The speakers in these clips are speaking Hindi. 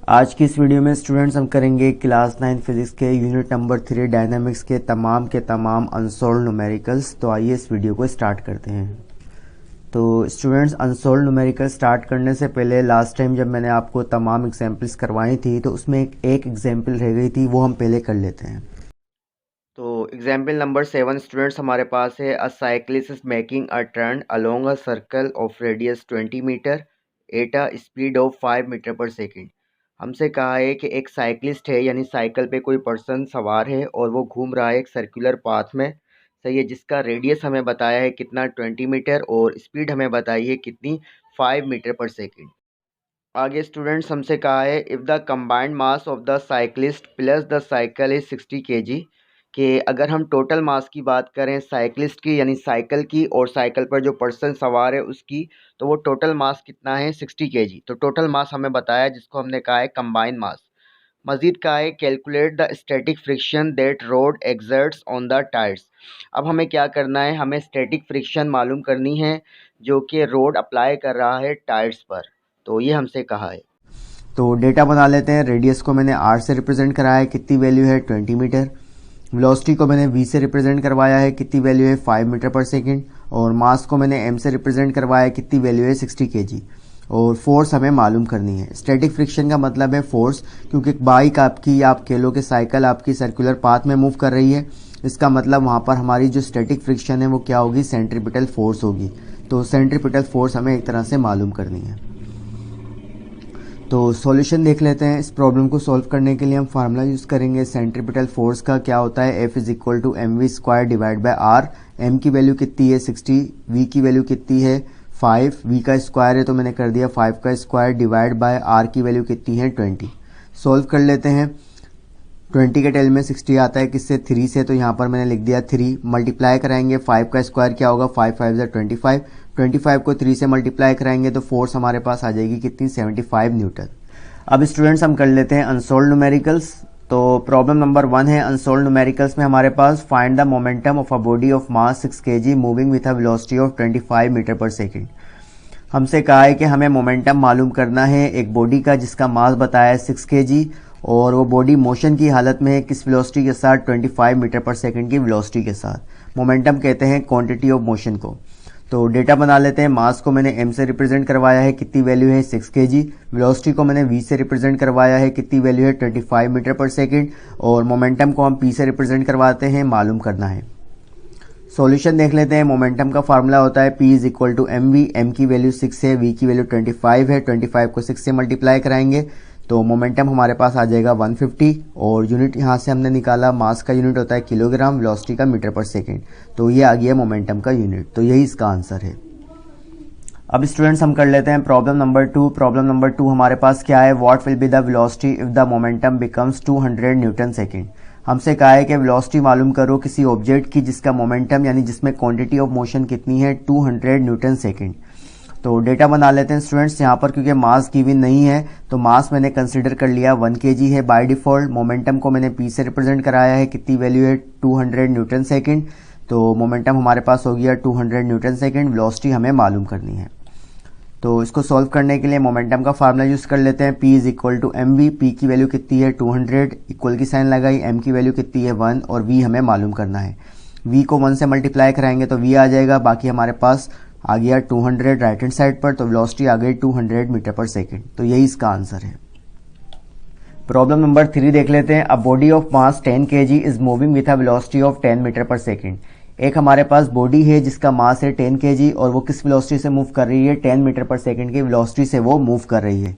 आज की इस वीडियो में स्टूडेंट्स हम करेंगे क्लास 9 फिजिक्स के यूनिट नंबर 3 डायनामिक्स के तमाम अनसोल्व्ड न्यूमेरिकल्स। तो आइए इस वीडियो को स्टार्ट करते हैं। तो स्टूडेंट्स, अनसोल्व्ड न्यूमेरिकल स्टार्ट करने से पहले लास्ट टाइम जब मैंने आपको तमाम एग्जाम्पल्स करवाई थी तो उसमें एक एग्जाम्पल रह गई थी, वो हम पहले कर लेते हैं। तो एग्जाम्पल नंबर 7 स्टूडेंट्स हमारे पास है, a cyclist is making a turn along a circle of radius 20 metre at a speed of 5 metre per second. हमसे कहा है कि एक साइक्लिस्ट है, यानी साइकिल पे कोई पर्सन सवार है और वो घूम रहा है एक सर्कुलर पाथ में, सही है, जिसका रेडियस हमें बताया है कितना 20 मीटर और स्पीड हमें बताई है कितनी 5 मीटर पर सेकेंड। आगे स्टूडेंट्स हमसे कहा है, if the combined mass of the cyclist plus the cycle is 60 kg, कि अगर हम टोटल मास की बात करें साइक्लिस्ट की यानी साइकिल की और साइकिल पर जो पर्सन सवार है उसकी, तो वो टोटल मास कितना है 60 kg। तो टोटल मास हमें बताया जिसको हमने कहा है कंबाइंड मास। मजीद कहा है calculate the static friction that road exerts on the tyres. अब हमें क्या करना है, हमें स्टैटिक फ्रिक्शन मालूम करनी है जो कि रोड अप्लाई कर रहा है टायर्स पर। तो ये हमसे कहा है। तो डेटा बना लेते हैं। रेडियस को मैंने r से रिप्रेजेंट कराया है, कितनी वैल्यू है 20 मीटर। वेलोसिटी को मैंने v से रिप्रेजेंट करवाया है, कितनी वैल्यू है 5 मीटर पर सेकेंड। और मास को मैंने m से रिप्रेजेंट करवाया है, कितनी वैल्यू है 60 kg। और फोर्स हमें मालूम करनी है। स्टैटिक फ्रिक्शन का मतलब है फोर्स, क्योंकि बाइक आपकी या आप कह लो कि साइकिल आपकी सर्कुलर पाथ में मूव कर रही है, इसका मतलब वहाँ पर हमारी जो स्टैटिक फ्रिक्शन है वो क्या होगी, सेंट्रीपिटल फोर्स होगी। तो सेंट्रीपिटल फोर्स हमें एक तरह से मालूम करनी है। तो सॉल्यूशन देख लेते हैं। इस प्रॉब्लम को सॉल्व करने के लिए हम फार्मूला यूज़ करेंगे। सेंट्रीपिटल फोर्स का क्या होता है, F is equal to M V square divide by R. M की वैल्यू कितनी है 60, वी की वैल्यू कितनी है 5, वी का स्क्वायर है तो मैंने कर दिया 5 का स्क्वायर डिवाइड बाय आर की वैल्यू कितनी है 20। सॉल्व कर लेते हैं। 20 के टेल में 60 आता है किससे, 3 से, तो यहाँ पर मैंने लिख दिया 3। मल्टीप्लाई कराएंगे 5 का स्क्वायर क्या होगा, 5 5 ज़ा 25। 25 को 3 से मल्टीप्लाई कराएंगे तो फोर्स हमारे पास आ जाएगी कितनी, 75 न्यूटन। अब स्टूडेंट्स हम कर लेते हैं अनसोल्व्ड न्यूमेरिकल्स। तो प्रॉब्लम नंबर 1 है, अनसोल्व्ड न्यूमेरिकल्स में हमारे पास find the momentum of a body of mass 6 kg moving with a velocity of 25 metre per second. हमसे कहा है कि हमें मोमेंटम मालूम करना है एक बॉडी का जिसका मास बताया है 6 kg और वो बॉडी मोशन की हालत में है किस वेलोसिटी के साथ, 25 मीटर पर सेकेंड की वेलोसिटी के साथ। मोमेंटम कहते हैं क्वांटिटी ऑफ मोशन को। तो डेटा बना लेते हैं। मास को मैंने m से रिप्रेजेंट करवाया है, कितनी वैल्यू है 6 kg। वेलोसिटी को मैंने v से रिप्रेजेंट करवाया है, कितनी वैल्यू है 25 मीटर पर सेकेंड। और मोमेंटम को हम p से रिप्रेजेंट करवाते हैं, मालूम करना है। सॉल्यूशन देख लेते हैं। मोमेंटम का फार्मूला होता है P is equal to M V. M की वैल्यू 6 है, V की वैल्यू 25 है। 25 को 6 से मल्टीप्लाई कराएंगे तो मोमेंटम हमारे पास आ जाएगा 150। और यूनिट यहाँ से हमने निकाला, मास का यूनिट होता है किलोग्राम, वेलोसिटी का मीटर पर सेकेंड। तो ये आ गया मोमेंटम का यूनिट। तो यही इसका आंसर है। अब स्टूडेंट्स हम कर लेते हैं प्रॉब्लम नंबर 2। प्रॉब्लम नंबर 2 हमारे पास क्या है, what will be the velocity if the momentum becomes 200 Newton second. हमसे कहा है कि वेलोसिटी मालूम करो किसी ऑब्जेक्ट की जिसका मोमेंटम यानी जिसमें क्वांटिटी ऑफ मोशन कितनी है, 200 न्यूटन सेकेंड। तो डेटा बना लेते हैं स्टूडेंट्स। यहाँ पर क्योंकि मास गिवन नहीं है तो मास मैंने कंसिडर कर लिया 1 kg है बाय डिफॉल्ट। मोमेंटम को मैंने p से रिप्रेजेंट कराया है, कितनी वैल्यू है 200 न्यूटन सेकेंड। तो मोमेंटम हमारे पास हो गया 200 न्यूटन सेकेंड। वेलोसिटी हमें मालूम करनी है। तो इसको सॉल्व करने के लिए मोमेंटम का फार्मूला यूज कर लेते हैं। P is equal to M V. P की वैल्यू कितनी है 200, इक्वल की साइन लगाई, m की वैल्यू कितनी है 1 और v हमें मालूम करना है। v को 1 से मल्टीप्लाई कराएंगे तो v आ जाएगा, बाकी हमारे पास आ गया 200 राइट हैंड साइड पर, तो वेलोसिटी आ गई 200 मीटर पर सेकेंड। तो यही इसका आंसर है। प्रॉब्लम नंबर 3 देख लेते हैं। A body of mass 10 kg is moving with a velocity of 10 metre per second. एक हमारे पास बॉडी है जिसका मास है 10 kg और वो किस वेलोसिटी से मूव कर रही है, 10 मीटर पर सेकेंड की वेलोसिटी से वो मूव कर रही है।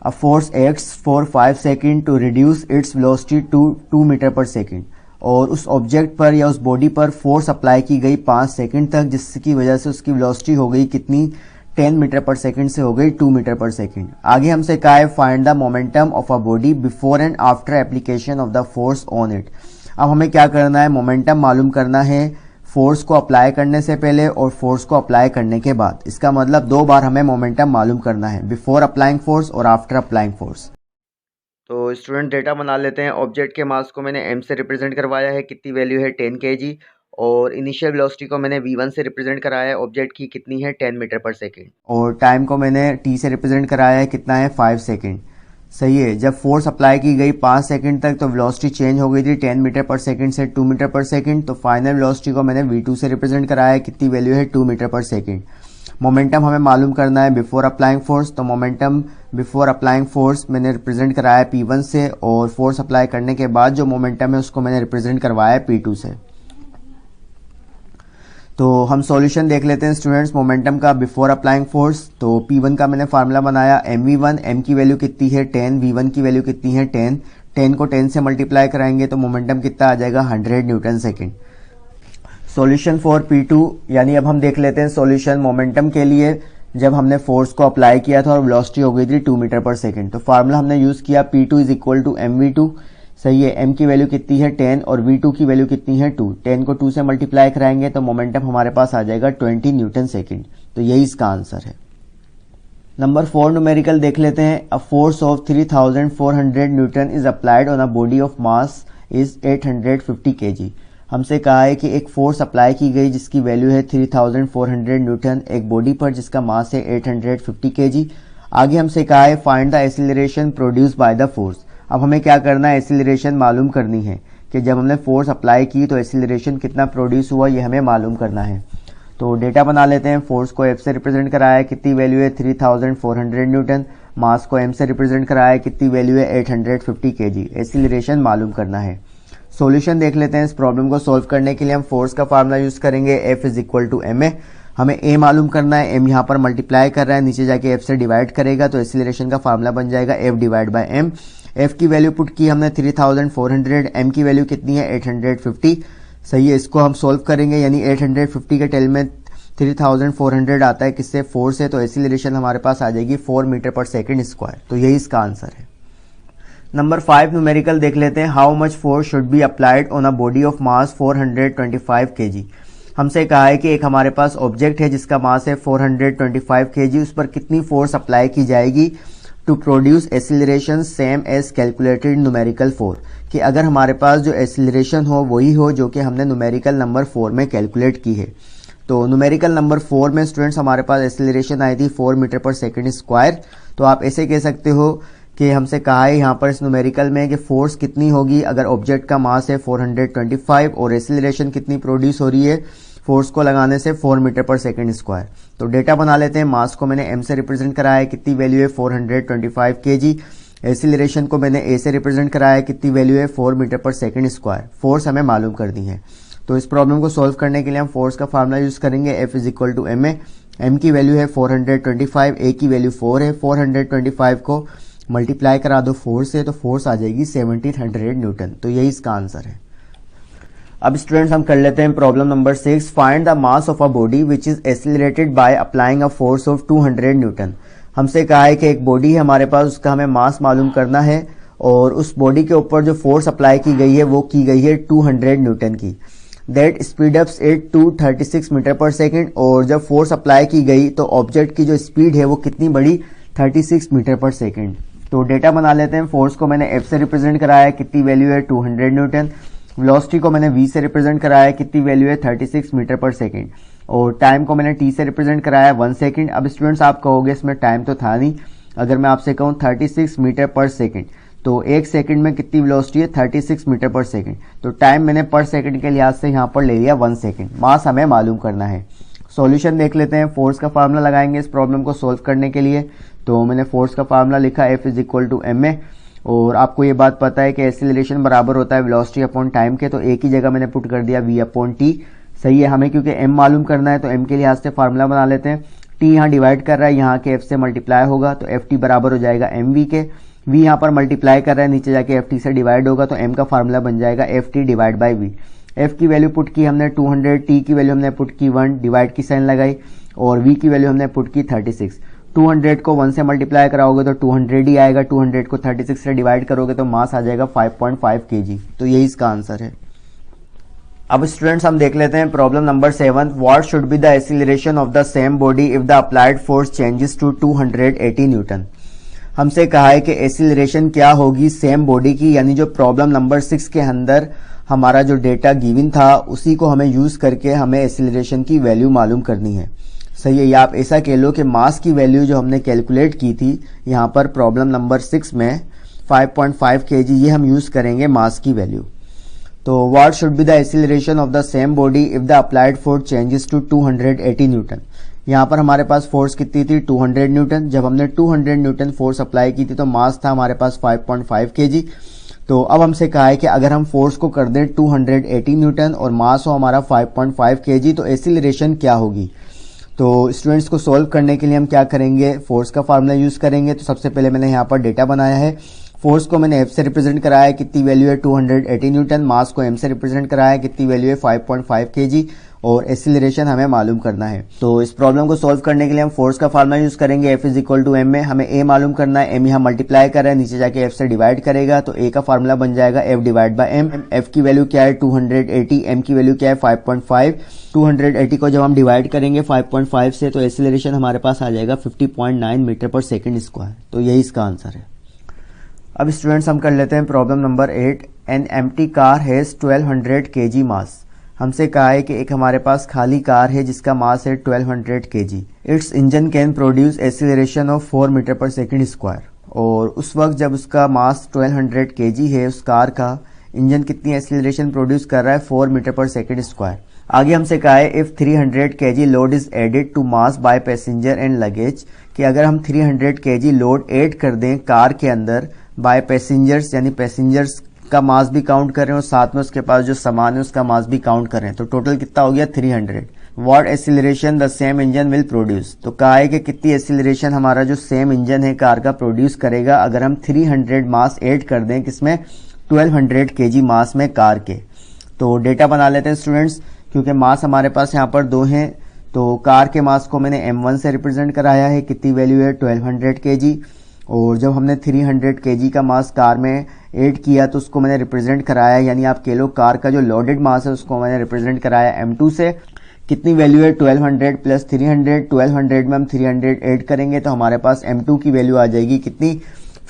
A force acts for 5 second to reduce its velocity to 2 metre per second. और उस ऑब्जेक्ट पर या उस बॉडी पर फोर्स अप्लाई की गई 5 सेकेंड तक, जिसकी वजह से उसकी वेलोसिटी हो गई कितनी, 10 मीटर पर सेकेंड से हो गई 2 मीटर पर सेकेंड। आगे हमसे कहा है find the momentum of a body before and after application of the force on it. अब हमें क्या करना है, मोमेंटम मालूम करना है फोर्स को अप्लाई करने से पहले और फोर्स को अप्लाई करने के बाद। इसका मतलब 2 बार हमें मोमेंटम मालूम करना है, बिफोर अप्लाइंग फोर्स और आफ्टर अप्लाइंग फोर्स। तो स्टूडेंट डेटा बना लेते हैं। ऑब्जेक्ट के मास को मैंने m से रिप्रेजेंट करवाया है, कितनी वैल्यू है 10 kg। और इनिशियल वेलोसिटी को मैंने v1 से रिप्रेजेंट कराया है, ऑब्जेक्ट की कितनी है 10 मीटर पर सेकेंड। और टाइम को मैंने t से रिप्रेजेंट कराया है, कितना है 5 सेकेंड। सही है, जब फोर्स अप्लाई की गई 5 सेकंड तक तो वेलोसिटी चेंज हो गई थी 10 मीटर पर सेकंड से 2 मीटर पर सेकंड। तो फाइनल वेलोसिटी को मैंने v2 से रिप्रेजेंट कराया है, कितनी वैल्यू है 2 मीटर पर सेकंड। मोमेंटम हमें मालूम करना है बिफोर अप्लाइंग फोर्स, तो मोमेंटम बिफोर अप्लाइंग फोर्स मैंने रिप्रेजेंट कराया है P1 से, और फोर्स अप्लाई करने के बाद जो मोमेंटम है उसको मैंने रिप्रेजेंट करवाया है P2 से। तो हम सॉल्यूशन देख लेते हैं स्टूडेंट्स मोमेंटम का बिफोर अप्लाइंग फोर्स। तो P1 का मैंने फार्मूला बनाया mv1, m की वैल्यू कितनी है 10, v1 की वैल्यू कितनी है 10, 10 को 10 से मल्टीप्लाई कराएंगे तो मोमेंटम कितना आ जाएगा 100 Newton second. Solution for P2, यानी अब हम देख लेते हैं सॉल्यूशन मोमेंटम के लिए जब हमने फोर्स को अप्लाई किया था और वेलोसिटी हो गई थी 2 मीटर पर सेकेंड। तो फार्मूला हमने यूज किया P2 is equal to mv2, सही है, m की वैल्यू कितनी है 10 और v2 की वैल्यू कितनी है 2, 10 को 2 से मल्टीप्लाई कराएंगे तो मोमेंटम हमारे पास आ जाएगा 20 न्यूटन सेकेंड। तो यही इसका आंसर है। नंबर 4 न्यूमेरिकल देख लेते हैं। A force of 3400 Newton is applied on a body of mass is 850 kg। हमसे कहा है कि एक फोर्स अप्लाई की गई जिसकी वैल्यू है 3400 न्यूटन एक बॉडी पर जिसका मास है 850 kg। आगे हमसे कहा है find the acceleration produce by the force. अब हमें क्या करना है, एक्सीलरेशन मालूम करनी है कि जब हमने फोर्स अप्लाई की तो एक्सीलरेशन कितना प्रोड्यूस हुआ ये हमें मालूम करना है। तो डेटा बना लेते हैं। फोर्स को F से रिप्रेजेंट कराया है, कितनी वैल्यू है 3400 न्यूटन। मास को M से रिप्रेजेंट कराया है, कितनी वैल्यू है 850 kg। एक्सीलरेशन मालूम करना है। सॉल्यूशन देख लेते हैं। इस प्रॉब्लम को सॉल्व करने के लिए हम फोर्स का फार्मूला यूज करेंगे F is equal to ma। हमें a मालूम करना है, m यहाँ पर मल्टीप्लाई कर रहा है, नीचे जाके f से डिवाइड करेगा तो एक्सीलरेशन का फार्मूला बन जाएगा f divide by m। f की वैल्यू पुट की हमने 3400, m की वैल्यू कितनी है 850, सही है। इसको हम सोल्व करेंगे, यानी 850 के टेल में 3400 आता है किससे, 4 से, तो एक्सीलरेशन हमारे पास आ जाएगी 4 मीटर पर सेकेंड स्क्वायर। तो यही इसका आंसर है। नंबर 5 न्यूमेरिकल देख लेते हैं। How much force should be applied on a body of mass 425 kg। हमसे कहा है कि एक हमारे पास ऑब्जेक्ट है जिसका मास है 425 kg, उस पर कितनी फोर्स अप्लाई की जाएगी to produce acceleration same as calculated numerical 4, कि अगर हमारे पास जो एक्सीलरेशन हो वही हो जो कि हमने न्यूमेरिकल नंबर 4 में कैलकुलेट की है। तो न्यूमेरिकल नंबर 4 में स्टूडेंट्स हमारे पास एक्सीलरेशन आई थी 4 मीटर पर सेकेंड स्क्वायर। तो आप ऐसे कह सकते हो कि हमसे कहा है यहाँ पर इस न्यूमेरिकल में कि फोर्स कितनी होगी अगर ऑब्जेक्ट का मास है 425 और एक्सीलरेशन कितनी प्रोड्यूस हो रही है फोर्स को लगाने से 4 मीटर पर सेकेंड स्क्वायर। तो डेटा बना लेते हैं। मास को मैंने m से रिप्रेजेंट कराया है, कितनी वैल्यू है 425 kg। एक्सीलरेशन को मैंने a से रिप्रेजेंट कराया है, कितनी वैल्यू है 4 metre per second square. Force हमें मालूम करनी है। तो इस प्रॉब्लम को सोल्व करने के लिए हम फोर्स का फार्मूला यूज करेंगे F is equal to ma। m की वैल्यू है 425, a की वैल्यू 4 है। 425 को मल्टीप्लाई करा दो 4 से तो फोर्स आ जाएगी 1700 न्यूटन। तो यही इसका आंसर है। अब स्टूडेंट्स हम कर लेते हैं problem number 6। Find the mass of a body which is accelerated by applying a force of 200 Newton. हमसे कहा है कि एक बॉडी है हमारे पास, उसका हमें मास मालूम करना है और उस बॉडी के ऊपर जो फोर्स अप्लाई की गई है वो की गई है 200 न्यूटन की। That speed ups it to 36 metre per second. और जब फोर्स अप्लाई की गई तो ऑब्जेक्ट की जो स्पीड है वो कितनी बढ़ी 36 मीटर पर सेकेंड। तो डेटा बना लेते हैं। फोर्स को मैंने F से रिप्रेजेंट कराया है, कितनी वैल्यू है 200 न्यूटन। वेलोसिटी को मैंने v से रिप्रेजेंट कराया है, कितनी वैल्यू है 36 मीटर पर सेकेंड। और टाइम को मैंने t से रिप्रेजेंट कराया है 1 सेकेंड। अब स्टूडेंट्स आप कहोगे इसमें टाइम तो था नहीं, अगर मैं आपसे कहूँ 36 मीटर पर सेकेंड तो 1 सेकेंड में कितनी वेलोसिटी है 36 मीटर पर सेकेंड। तो टाइम मैंने पर सेकेंड के लिहाज से यहाँ पर ले लिया 1 सेकेंड। मास हमें मालूम करना है। सॉल्यूशन देख लेते हैं। फोर्स का फार्मूला लगाएंगे इस प्रॉब्लम को सोल्व करने के लिए। तो मैंने फोर्स का फार्मूला लिखा F is equal to ma। और आपको ये बात पता है कि एक्सीलरेशन बराबर होता है वेलोसिटी अपॉन टाइम के, तो एक ही जगह मैंने पुट कर दिया v अपॉन t, सही है। हमें क्योंकि m मालूम करना है तो m के लिहाज से फार्मूला बना लेते हैं। t यहाँ डिवाइड कर रहा है, यहाँ के f से मल्टीप्लाई होगा तो ft बराबर हो जाएगा mv के। v यहाँ पर मल्टीप्लाई कर रहा है, नीचे जाके ft से डिवाइड होगा तो m का फार्मूला बन जाएगा ft divide by v। f की वैल्यू पुट की हमने 200, t की वैल्यू हमने पुट की 1, डिवाइड की साइन लगाई और v की वैल्यू हमने पुट की 36। 200 को 1 से मल्टीप्लाई कराओगे तो 200 ही आएगा, 200 को 36 से डिवाइड करोगे तो मास आ जाएगा 5.5 kg। तो यही इसका आंसर है। अब स्टूडेंट्स हम देख लेते हैं problem number 7। What should be the acceleration of the same body if the applied force changes to 280 newton. हमसे कहा है कि एक्सीलरेशन क्या होगी सेम बॉडी की, यानी जो प्रॉब्लम नंबर 6 के अंदर हमारा जो डेटा गिवन था उसी को हमें यूज करके हमें एक्सीलरेशन की वैल्यू मालूम करनी है। सही है, या आप ऐसा कह लो कि मास की वैल्यू जो हमने कैलकुलेट की थी यहाँ पर प्रॉब्लम नंबर 6 में 5.5 kg, ये हम यूज करेंगे मास की वैल्यू। तो what should be the acceleration of the same body if the applied force changes to 280 newton. यहाँ पर हमारे पास फोर्स कितनी थी 200 न्यूटन। जब हमने 200 न्यूटन फोर्स अप्लाई की थी तो मास था हमारे पास 5.5 kg। तो अब हमसे कहा है कि अगर हम फोर्स को कर दें 280 न्यूटन और मास हो हमारा 5.5 kg तो एक्सीलरेशन क्या होगी। तो स्टूडेंट्स को सॉल्व करने के लिए हम क्या करेंगे, फोर्स का फार्मूला यूज करेंगे। तो सबसे पहले मैंने यहाँ पर डेटा बनाया है, फोर्स को मैंने F से रिप्रेजेंट कराया है, कितनी वैल्यू है 280 न्यूटन। मास को M से रिप्रेजेंट कराया है, कितनी वैल्यू है 5.5 kg और एक्सीलरेशन हमें मालूम करना है। तो इस प्रॉब्लम को सॉल्व करने के लिए हम फोर्स का फार्मूला यूज करेंगे, F is equal to M में हमें A मालूम करना है, M यहाँ मल्टीप्लाई कर रहा है, नीचे जाके F से डिवाइड करेगा तो A का फार्मूला बन जाएगा F divide by M। F की वैल्यू क्या है 280, M की वैल्यू क्या है 5.5। 280 को जब हम डिवाइड करेंगे 5.5 से तो एक्सीलरेशन हमारे पास आ जाएगा 50.9 मीटर पर सेकेंड स्क्वायर। तो यही इसका आंसर है। अब स्टूडेंट्स हम कर लेते हैं problem number 8। An empty car has 1200 kg मास। हमसे कहा है कि एक हमारे पास खाली कार है जिसका मास है 1200 kg। Its engine can produce acceleration of 4 metre per second square. और उस वक्त जब उसका मास 1200 kg है, उस कार का इंजन कितनी एक्सीलरेशन प्रोड्यूस कर रहा है 4 मीटर पर सेकेंड स्क्वायर। आगे हमसे कहा है if 300 kg load is added to mass by passenger and luggage, कि अगर हम 300 kg लोड ऐड कर दें कार के अंदर बाय पैसेंजर्स, यानी पैसेंजर्स का मास भी काउंट कर रहे हैं और साथ में उसके पास जो सामान है उसका मास भी काउंट कर रहे हैं, तो टोटल कितना हो गया 300। What acceleration the same engine will produce. तो कहा है कि कितनी एक्सीलरेशन हमारा जो सेम इंजन है कार का प्रोड्यूस करेगा अगर हम 300 मास ऐड कर दें किसमें 1200 kg मास में कार के। तो डेटा बना लेते हैं स्टूडेंट्स, क्योंकि मास हमारे पास यहाँ पर दो हैं। तो कार के मास को मैंने M1 से रिप्रेजेंट कराया है, कितनी वैल्यू है 1200 kg। और जब हमने 300 kg का मास कार में ऐड किया तो उसको मैंने रिप्रेजेंट कराया, यानी आप कह लो कार का जो लोडेड मास है उसको मैंने रिप्रेजेंट कराया M2 से। कितनी वैल्यू है 1200 प्लस 300, 1200 में हम 300 ऐड करेंगे तो हमारे पास M2 की वैल्यू आ जाएगी कितनी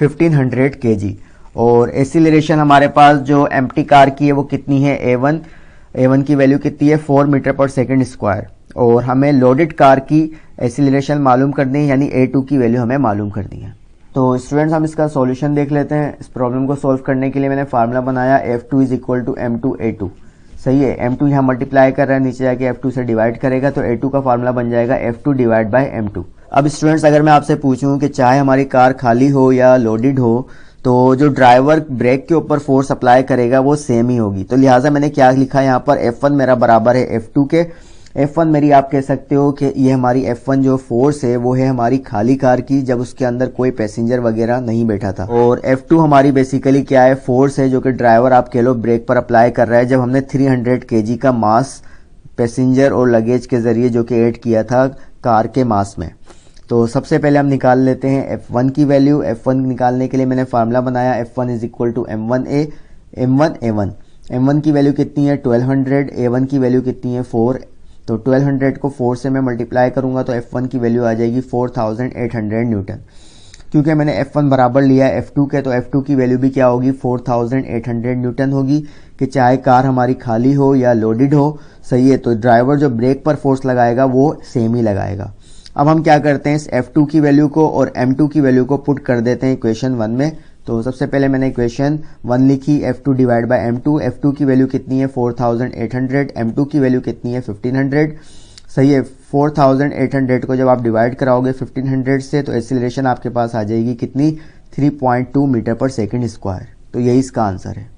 1500 kg। और एक्सीलरेशन हमारे पास जो एम्प्टी कार की है वो कितनी है A1 की वैल्यू कितनी है 4 मीटर पर सेकेंड स्क्वायर। और हमें लोडेड कार की एक्सीलरेशन मालूम करनी है, यानी A2 की वैल्यू हमें मालूम करनी है। तो स्टूडेंट्स हम इसका सॉल्यूशन देख लेते हैं। इस प्रॉब्लम को सॉल्व करने के लिए मैंने फार्मूला बनाया F2 is equal to M2A2। सही है, M2 यहाँ मल्टीप्लाई कर रहा है, नीचे जाके F2 से डिवाइड करेगा तो A2 का फार्मूला बन जाएगा F2 डिवाइड बाय M2। अब स्टूडेंट्स अगर मैं आपसे पूछूं कि चाहे हमारी कार खाली हो या लोडेड हो तो जो ड्राइवर ब्रेक के ऊपर फोर्स अप्लाई करेगा वो सेम ही होगी। तो लिहाजा मैंने क्या लिखा है यहाँ पर F1 मेरा बराबर है F2 के। F1 मेरी आप कह सकते हो कि ये हमारी F1 जो फोर्स है वो है हमारी खाली कार की, जब उसके अंदर कोई पैसेंजर वगैरह नहीं बैठा था। और F2 हमारी बेसिकली क्या है, फोर्स है जो कि ड्राइवर आप कह लो ब्रेक पर अप्लाई कर रहा है जब हमने 300 kg का मास पैसेंजर और लगेज के जरिए जो कि ऐड किया था कार के मास में। तो सबसे पहले हम निकाल लेते हैं F1 की वैल्यू। F1 निकालने के लिए मैंने फार्मूला बनाया F1 is equal to M1A M1A1। M1 की वैल्यू कितनी है 1200, A1 की वैल्यू कितनी है 4। तो 1200 को 4 से मैं मल्टीप्लाई करूंगा तो F1 की वैल्यू आ जाएगी 4800 न्यूटन। क्योंकि मैंने F1 बराबर लिया है F2 के तो F2 की वैल्यू भी क्या होगी 4800 न्यूटन होगी, कि चाहे कार हमारी खाली हो या लोडेड हो। सही है, तो ड्राइवर जो ब्रेक पर फोर्स लगाएगा वो सेम ही लगाएगा। अब हम क्या करते हैं, इस F2 की वैल्यू को और M2 की वैल्यू को पुट कर देते हैं इक्वेशन 1 में। तो सबसे पहले मैंने इक्वेशन 1 लिखी F2 divide by M2। F2 की वैल्यू कितनी है 4800, M2 की वैल्यू कितनी है 1500। सही है, 4800 को जब आप डिवाइड कराओगे 1500 से तो एक्सीलरेशन आपके पास आ जाएगी कितनी 3.2 मीटर पर सेकेंड स्क्वायर। तो यही इसका आंसर है।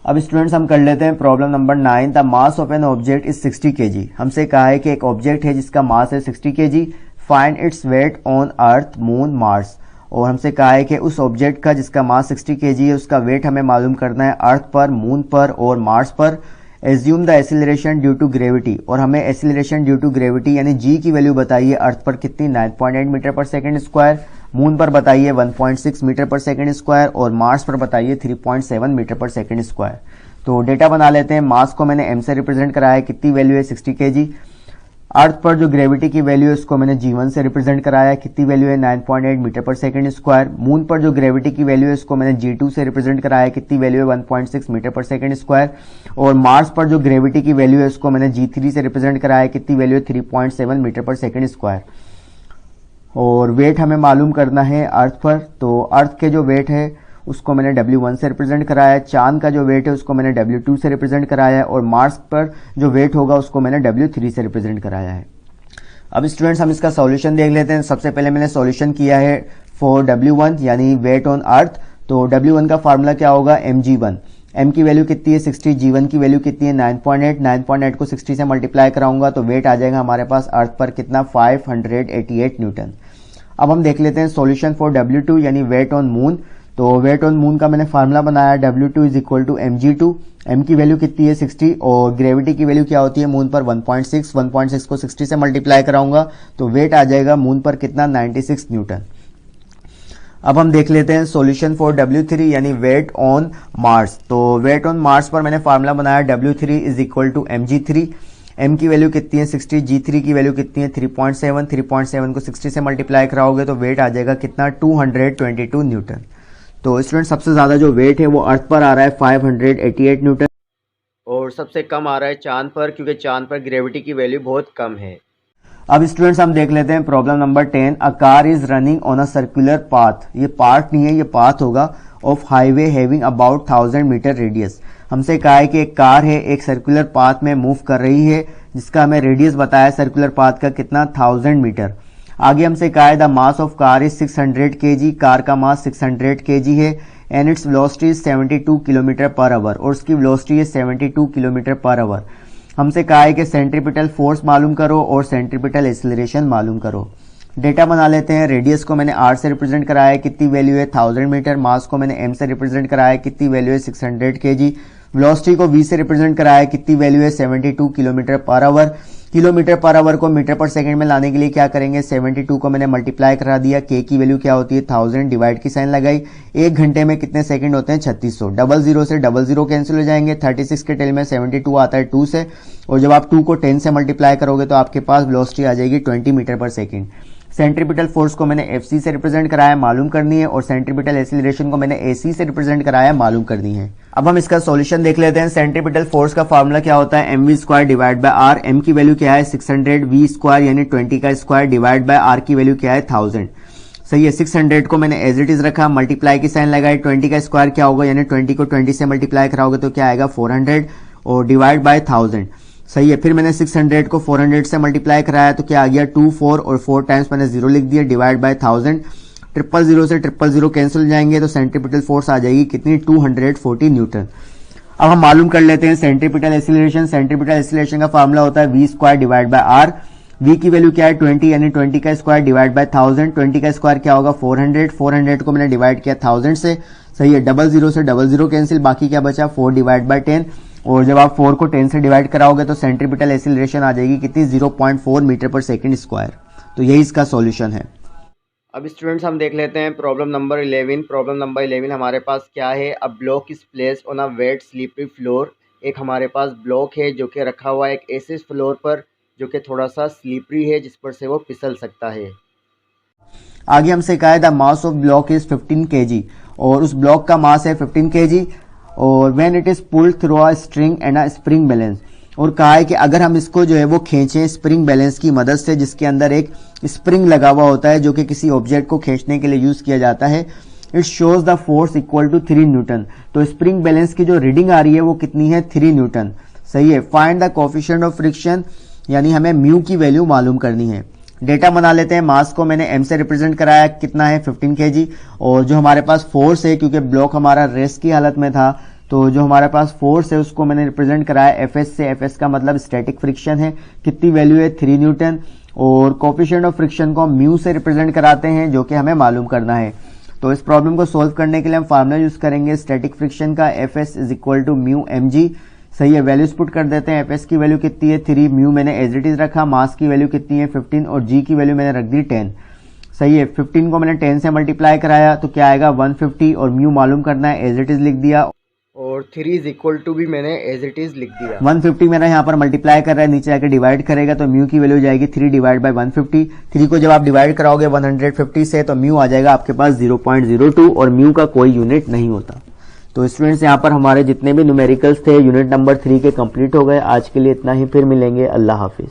अब स्टूडेंट्स हम कर लेते हैं problem number 9। The mass of an object is 60 kg। हमसे कहा है कि एक ऑब्जेक्ट है जिसका मास है 60 kg। Find its weight on earth moon Mars. और हमसे कहा है कि उस ऑब्जेक्ट का जिसका मास 60 kg है उसका वेट हमें मालूम करना है अर्थ पर, मून पर और मार्स पर। Assume the acceleration due to gravity. और हमें एक्सीलरेशन ड्यू टू ग्रेविटी यानी जी की वैल्यू बताइए अर्थ पर कितनी 9.8 metre per second square, moon पर बताइए 1.6 मीटर पर सेकेंड स्क्वायर और मार्स पर बताइए 3.7 मीटर पर सेकेंड स्क्वायर। तो डेटा बना लेते हैं। मास को मैंने m से रिप्रेजेंट कराया है, कितनी वैल्यू है 60 kg। अर्थ पर जो ग्रेविटी की वैल्यू है उसको मैंने G1 से रिप्रेजेंट कराया है, कितनी वैल्यू है 9.8 मीटर पर सेकंड स्क्वायर। मून पर जो ग्रेविटी की वैल्यू है उसको मैंने G2 से रिप्रेजेंट कराया है, कितनी वैल्यू है 1.6 मीटर पर सेकंड स्क्वायर। और मार्स पर जो ग्रेविटी की वैल्यू है उसको मैंने G3 से रिप्रेजेंट कराया है, कितनी वैल्यू है 3.7 मीटर पर सेकंड स्क्वायर। और वेट हमें मालूम करना है अर्थ पर, तो अर्थ के जो वेट है उसको मैंने W1 से रिप्रेजेंट कराया है, चांद का जो वेट है उसको मैंने W2 से रिप्रेजेंट कराया है, और मार्स पर जो वेट होगा उसको मैंने W3 से रिप्रेजेंट कराया है। अब स्टूडेंट्स हम इसका सॉल्यूशन देख लेते हैं। सबसे पहले मैंने सॉल्यूशन किया है फॉर W1 यानी वेट ऑन अर्थ, तो W1 का फार्मूला क्या होगा mg1। m की वैल्यू कितनी है 60, G1 की वैल्यू कितनी है 9.8 को 60 से मल्टीप्लाई कराऊंगा तो वेट आ जाएगा हमारे पास अर्थ पर कितना 588 न्यूटन। अब हम देख लेते हैं सॉल्यूशन फॉर W2 यानी वेट ऑन मून, तो वेट ऑन मून का मैंने फार्मूला बनाया W2 is equal to mg2। m की वैल्यू कितनी है 60 और ग्रेविटी की वैल्यू क्या होती है मून पर 1.6 को 60 से मल्टीप्लाई कराऊंगा तो वेट आ जाएगा मून पर कितना 96 न्यूटन। अब हम देख लेते हैं सॉल्यूशन फॉर W3 यानी वेट ऑन मार्स, तो वेट ऑन मार्स पर मैंने फार्मूला बनाया W3 is equal to mg3। m की वैल्यू कितनी है 60, G3 की वैल्यू कितनी है 3.7 को 60 से मल्टीप्लाई कराओगे तो वेट आ जाएगा कितना 222 न्यूटन। तो स्टूडेंट सबसे ज्यादा जो वेट है वो अर्थ पर आ रहा है 588 न्यूटन और सबसे कम आ रहा है चांद पर, क्योंकि चांद पर ग्रेविटी की वैल्यू बहुत कम है। अब स्टूडेंट्स हम देख लेते हैं problem number 10। A car is running on a circular path, ये पार्ट नहीं है ये पाथ होगा, of highway having about 1000 metre radius. हमसे कहा है कि एक कार है एक सर्कुलर पाथ में मूव कर रही है जिसका हमें रेडियस बताया सर्कुलर पाथ का कितना 1000 मीटर। आगे हमसे कहा है the mass of car is 600 kg, car का मास 600 kg है and its velocity is 72 kilometre per hour और उसकी वेलोसिटी है 72 किलोमीटर पर आवर। हमसे कहा है कि सेंट्रीपिटल फोर्स मालूम करो और सेंट्रीपिटल एक्सीलरेशन मालूम करो। डेटा बना लेते हैं। रेडियस को मैंने r से रिप्रेजेंट कराया है, कितनी वैल्यू है 1000 मीटर। मास को मैंने m से रिप्रेजेंट कराया है, कितनी वैल्यू है 600 kg। वेलोसिटी को v से रिप्रेजेंट कराया है, कितनी वैल्यू है 72 kilometre per hour. Kilometre per hour को मीटर पर सेकंड में लाने के लिए क्या करेंगे 72 को मैंने मल्टीप्लाई करा दिया, k की वैल्यू क्या होती है 1000, डिवाइड की साइन लगाई। एक घंटे में कितने सेकंड होते हैं 3600। डबल जीरो से डबल जीरो कैंसिल हो जाएंगे। 36 के टेल में 72 आता है 2 से, और जब आप 2 को 10 से मल्टीप्लाई करोगे तो आपके पास वेलोसिटी आ जाएगी 20 मीटर पर सेकंड। सेंट्रीपिटल फोर्स को मैंने Fc से रिप्रेजेंट कराया मालूम करनी है, और सेंट्रीपिटल एक्सीलरेशन को मैंने Ac से रिप्रेजेंट कराया मालूम करनी है। अब हम इसका सॉल्यूशन देख लेते हैं। सेंट्रीपिटल फोर्स का फार्मूला क्या होता है mv square divide by r। m की वैल्यू क्या है 600, v स्क्वायर यानी 20 का स्क्वायर डिवाइड बाय r की वैल्यू क्या है 1000। सही है, 600 को मैंने एज इट इज रखा, मल्टीप्लाई की साइन लगाई। 20 का स्क्वायर क्या होगा यानी 20 को 20 से मल्टीप्लाई कराओगे तो क्या आएगा 400 और डिवाइड बाय 1000। सही है, फिर मैंने 600 को 400 से मल्टीप्लाई कराया तो क्या आ गया 2 4 और 4 टाइम्स मैंने 0 लिख दिया डिवाइड बाय 1000। 000 से 000 कैंसिल हो जाएंगे तो सेंट्रीपिटल फोर्स आ जाएगी कितनी 240 न्यूटन। अब हम मालूम कर लेते हैं सेंट्रीपिटल एक्सीलरेशन। सेंट्रीपिटल एक्सीलरेशन का फार्मूला होता है v square divide by r। v की वैल्यू क्या है 20 यानी 20 का स्क्वायर डिवाइड बाय 1000। 20 का स्क्वायर क्या होगा 400 को मैंने डिवाइड किया 1000 से। सही है, 0 से 0 कैंसिल, बाकी क्या बचा 4 डिवाइड बाय 10, और जब आप 4 को 10 से डिवाइड कराओगे तो सेंट्रीपिटल एक्सीलरेशन आ जाएगी कितनी 0.4 मीटर पर सेकंड स्क्वायर। तो यही इसका सॉल्यूशन है। अब स्टूडेंट्स हम देख लेते हैं प्रॉब्लम नंबर 11। प्रॉब्लम नंबर 11 हमारे पास क्या है, a block is placed on a wet slippery floor. एक हमारे पास ब्लॉक है जो कि रखा हुआ है एक ऐसे फ्लोर पर जो कि थोड़ा सा स्लिपरी है जिस पर से वो फिसल सकता है। आगे हमसे कहा है the mass of block is 15 kg, और उस ब्लॉक का मास है 15 kg, और when it is pulled through a string and a spring balance. और कहा है कि अगर हम इसको जो है वो खींचें स्प्रिंग बैलेंस की मदद से, जिसके अंदर एक स्प्रिंग लगा हुआ होता है जो कि किसी ऑब्जेक्ट को खींचने के लिए यूज किया जाता है, it shows the force equal to 3 newton. तो स्प्रिंग बैलेंस की जो रीडिंग आ रही है वो कितनी है 3 न्यूटन। सही है, find the coefficient of friction, यानी हमें म्यू की वैल्यू मालूम करनी है। डेटा बना लेते हैं। मास को मैंने m से रिप्रेजेंट कराया, कितना है 15 kg, और जो हमारे पास फोर्स है क्योंकि ब्लॉक हमारा रेस्ट की हालत में था तो जो हमारे पास फोर्स है उसको मैंने रिप्रेजेंट कराया Fs से। Fs का मतलब स्टैटिक फ्रिक्शन है, कितनी वैल्यू है 3 न्यूटन, और कोएफिशिएंट ऑफ फ्रिक्शन को हम म्यू से रिप्रेजेंट कराते हैं जो कि हमें मालूम करना है। तो इस प्रॉब्लम को सोल्व करने के लिए हम फार्मूला यूज करेंगे स्टैटिक फ्रिक्शन का, Fs is equal to mu mg। सही है, वैल्यूज पुट कर देते हैं। Fs की वैल्यू कितनी है 3, म्यू मैंने एज इट इज रखा, मास की वैल्यू कितनी है 15 और g की वैल्यू मैंने रख दी 10। सही है, 15 को मैंने 10 से मल्टीप्लाई कराया तो क्या आएगा 150, और म्यू मालूम करना है एज इट इज लिख दिया, और 3 इज इक्वल टू भी मैंने एज इट इज लिख दिया। 150 मेरा यहाँ पर मल्टीप्लाई कर रहा है, नीचे आके डिवाइड करेगा तो म्यू की वैल्यू जाएगी 3 डिवाइड बाई 150। 3 को जब आप डिवाइड कराओगे 150 से तो म्यू आ जाएगा आपके पास 0.02 और म्यू का कोई यूनिट नहीं होता। तो स्टूडेंट्स यहाँ पर हमारे जितने भी न्यूमेरिकल्स थे यूनिट नंबर 3 के कंप्लीट हो गए। आज के लिए इतना ही, फिर मिलेंगे। अल्लाह हाफिज।